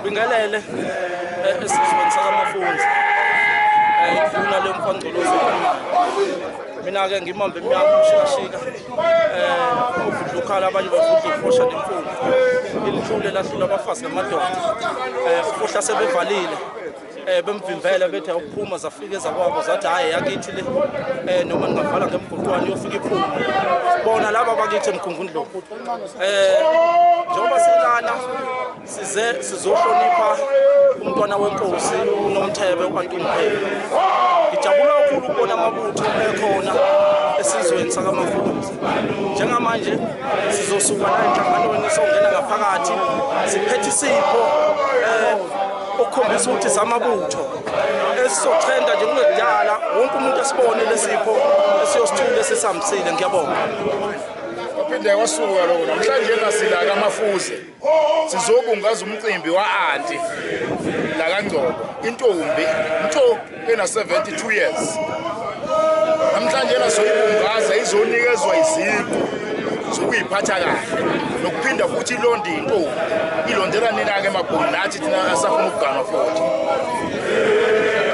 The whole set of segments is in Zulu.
Ngibingelele esizweni sakaMafunza. Ifuna le mkhongcolozo. Mina ke ngimambe emnyama ushikashika. Ukukhala abanye bafuna ukufosha nemfundo. Ilithule lahlula abafazi namadoda. Fuhla sebevalile. Bemvimbela bethe ukuphuma zafika ezakwabo zathi hayi yakithi le noma ningavala ngemgqoqwane yofika iphuma bona laba bakithi emkhungundlo njengoba silana sizohlonipha umntwana wenkosi uNomthebe uNgcobo. Ngijabula kakhulu ukubona amabutho ekhona esizweni sakaMafunza. Njengamanje sizosuka la enhlanganweni songena ngaphakathi siphethe isipho ukukhombisa ukuthi SAMABUTHO esizotrenda nje kungekudala wonke umuntu asibone lesipho esiyosithula esisambisile. Ngiyabonga. Waphinde wasuka lokho namhlanje ngasila kaMafunza sizobungaza umcimbi wa-anti la kaNgcobo intombi ena 72 years. Namhlanje nasoyibungaza izonikezwa iziqu zokuyiphatha kahle nokuphinda futhi ilonde intombi ilondela nina ke emabhoni nathi thina asafuna ukugana futhi.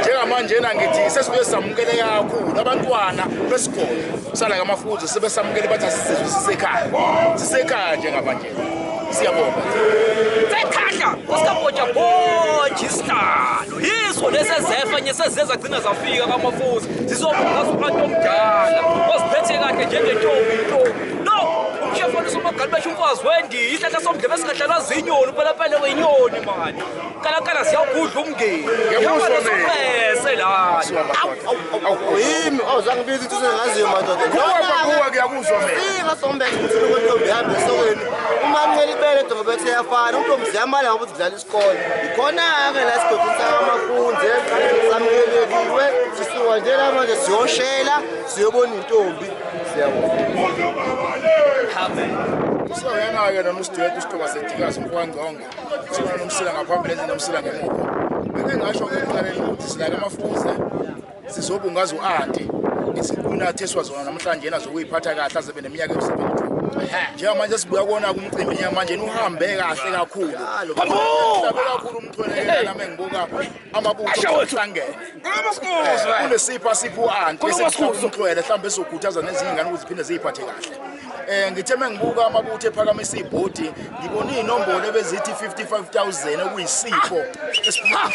Njengamanje ngithi sesibuye samukele kakhulu abantwana besikole sala kaMafunza sebesamukele bathi sisekhaya njengamanje. Siyabonga. Sekhaya usikabhoja bonje isihlalo yiso lesezefa nye sezeza gcina zafika kaMafunza zizobungaza umuntu omdala osiphethe kahle njengentombi. No umshefona somagali basho umfazi wendi ihlahla somdlebe esingadlalwa zinyoni phela wenyoni manje kala siyagudla umngeni yabase la yimi awuzangibiza ukuthi usengaziyo madoda kuwa kuyakuzwa mina ngasombeka ukuthi intombi ihambe esokweni uma ngcela ibele ntombi bethe yafana untombi ziyamala ngoba udlala isikole ikhona ke la sigodini sakaMafunza samukelekiwe sisuka nje la manje siyoshela siyobona intombi. Siyabonga. Siyana ke noMsdwethu isithoba sedikazi uNgcobo sibona nomsila ngaphambili nomsila ngemuva. Beke ngasho ke ekuqaleni ukuthi sila kaMafunza sizobungaza u-anti isiqunatheswa zona namhlanje nazokuyiphatha kahle azabe neminyaka e72. Njengamanje sibuya kubona kumcimbi nyamanje uhambe kahle kakhulu. Uhambe kakhulu umthwele nami ngibuka amabutho uhlangene. Kunesipha sipho u-anti esesihlala umthwele mhlawumbe ezokhuthaza nezingane ukuthi ziphinde ziyiphathe kahle. Ngithe mengibuka amabutho ephakamisa ibhodi ngibona inombolo ebezithi 55,000 okuyisipho esiphuma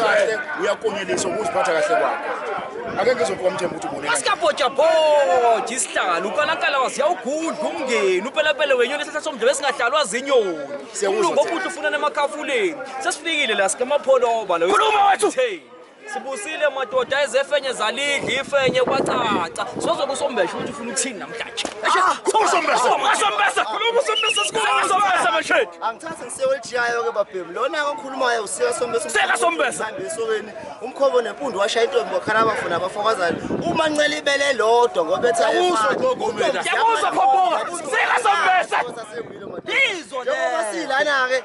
kahle uyakonyelisa ukuziphatha kahle kwakho. Ake ngizopha umthembu ukuthi ubone asikabhoja bonje isihlalo ukalankala wasiyawugudla umngeni uphela wenyoni esihla somdlebe esingadlalwa zinyoni. Umlungu obuhle ufuna nemakhafuleni sesifikile la sikamapholoba lo khuluma wethu sibusile madoda ezefenye zalidla ifenye kwacaca sozobe usombesha ukuthi ufuna ukuthini namhlanje. Usombesa khuluma usombesa sikusombesa mashedi angithatha ngiseweljiyayo ke babhemu lona akakhulumayo usika sombesa seka sombesa esokweni umkhobo nempundu washaya intombi wakhala abafuna abafokazana uma ncela ibele lodwa ngoba ethe yakuzwa khophoka seka sombesa izwo le silana ke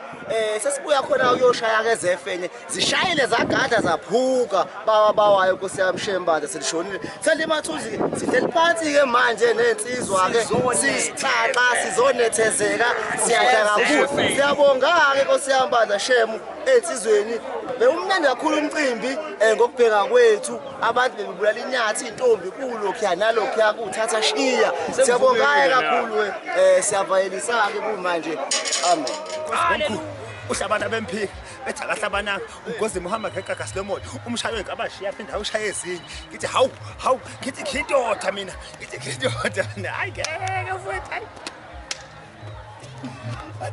sesibuya khona uyoshaya ke zefenye zishayile zagada zaphuka bawayo Nkosi yamshembaza selishonile sele mathuzi sihleli phansi ke manje nensizwa ke sisixaxa sizonethezeka siyaya kakhulu siyabonga ke Nkosi yambaza shemu ensizweni bewumnandi kakhulu umcimbi ngokubheka kwethu abantu bebulala inyathi intombi kulokhu nalokhu yakuthatha shiya siyabonga kakhulu siyavayelisa ke kumanje amen. Uhlabana bemphika bethi akahlabananga ugozi Muhammad ngegagasi lemoto umshayo wenkabashiya aphinda awushaye ezinye ngithi hawu ngithi khintotha mina hayi ngeke futhi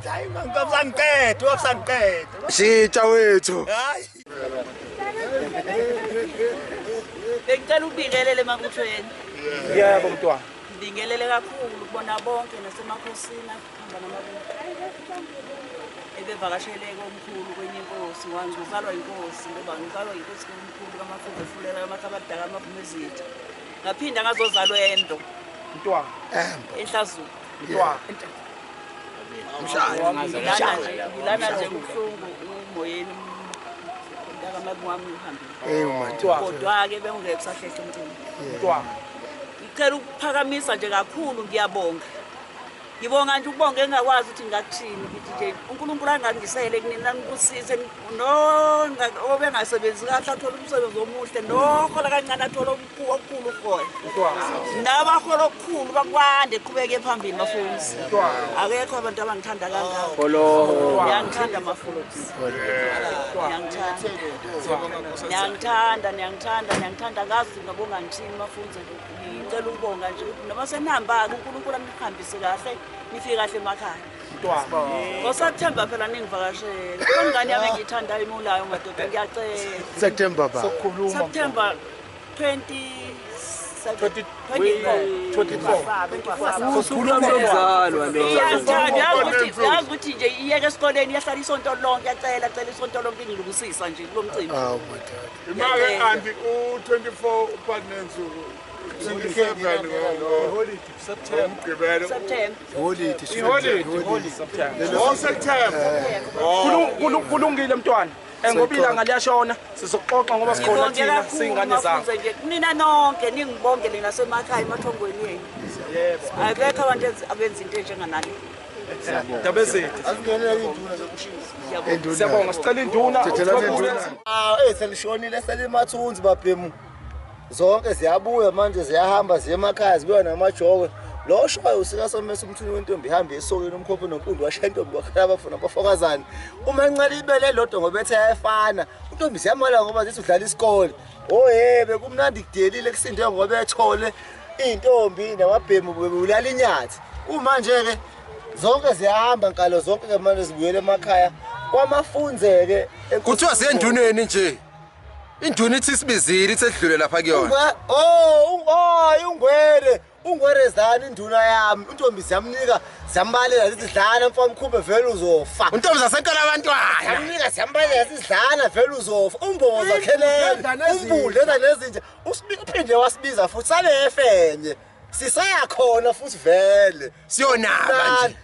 hayi mangasanqedwa shitsha wethu hayi Bengicela ubingelele emabuthweni. Yebo mntwana. Ngibingelele kakhulu ukubona bonke nasemakhosini ahamba namabutho. Ebevakashele komkhulu kwenye inkosi ngizalwa inkosi ngoba ngizalwa inkosi komkhulu kaMafunza efulela amakhabadala amavumezitha. Ngaphinda ngazozalwa endo. Mntwana. Enhlazulu. Mntwana. Ngilana nje kuhlungu umoyeni ngamabwami uhambile. Kodwa ke bengeke kusahlehle umcimbi. Mntwana. Ngicela ukuphakamisa nje kakhulu ngiyabonga. ngibonga nje ukubonga engakwazi ukuthi ngakuthini ngithi nje uNkulunkulu angandisele kunina ngibusise obengasebenzi kahle athola umsebenzi omuhle nohola kancane athola okukhulu khona nabahola okukhulu bakwande qhubeke phambili Mafunza akekho abantu abangithanda kangako ngiyangithanda Mafunza ngiyangithanda ngazi ngabonga ngithini Mafunza ngicela ukubonga nje noma senihamba uNkulunkulu anihambise kahle nifike kahle emakhaya ngoSeptember phela ningivakashela ingane yami engiyithandayo imulayo madoda ngiyacela September ba September 24 ukhuluma umzalwa lo yazi ukuthi nje iyeke esikoleni yahlala isonto lonke yacela isonto lonke ngilubusisa nje kulo mcimbi imake anti u24 upartnersuku 27 September kulungile mntwana ngoba ilanga liyashona sizoxoxa ngoba sikhona thina singane zakho nina nonke ningibongele nasemakhaya emathongweni yenu ayibekho abantu abenza into enjenganale Dabezithu asingenele induna zokushisa siyabonga sicela induna selishonile selimathunzi babhemu zonke ziyabuya manje ziyahamba ziye emakhaya zibuya namajoko lo shoyo usikasomesa umthuni wentombi ihamba esokeni umkhopho nonkundu washaya intombi wakhala abafuna abafokazana uma encela ibele lodwa ngoba ethe ayafana intombi siyamala ngoba zithi udlala isikole yebe kumnandi kudelile kusinde ngoba ethole intombi namabhemu bebulala inyathi manje ke zonke ziyahamba nkalo zonke ke manje zibuyele emakhaya kwamafunzeke kuthiwa siyenduneni nje induna ithi sibizile ithi edlule lapha kuyona ungwere zani induna yami intombi siyamnika siyambalela zithi dlana mfana mkhumbe vele uzofa untombi zasenkala abantwana siyamnika siyambalela zithi dlana vele uzofa umboza khelele umbudle nezinje uphinde wasibiza futhi sale efenye sisayakhona futhi vele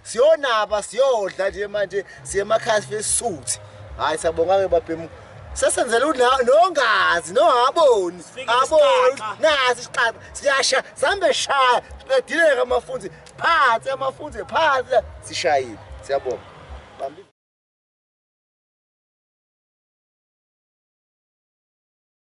siyonaba siyodla nje manje siye emakhaya fesisuthi hayi siyabonga ke babhemu sesenzela nongazi nohaboni nasi isiqaqa siyasha sambe shaya siqedileke amafunzi phansi sishayile siyabonga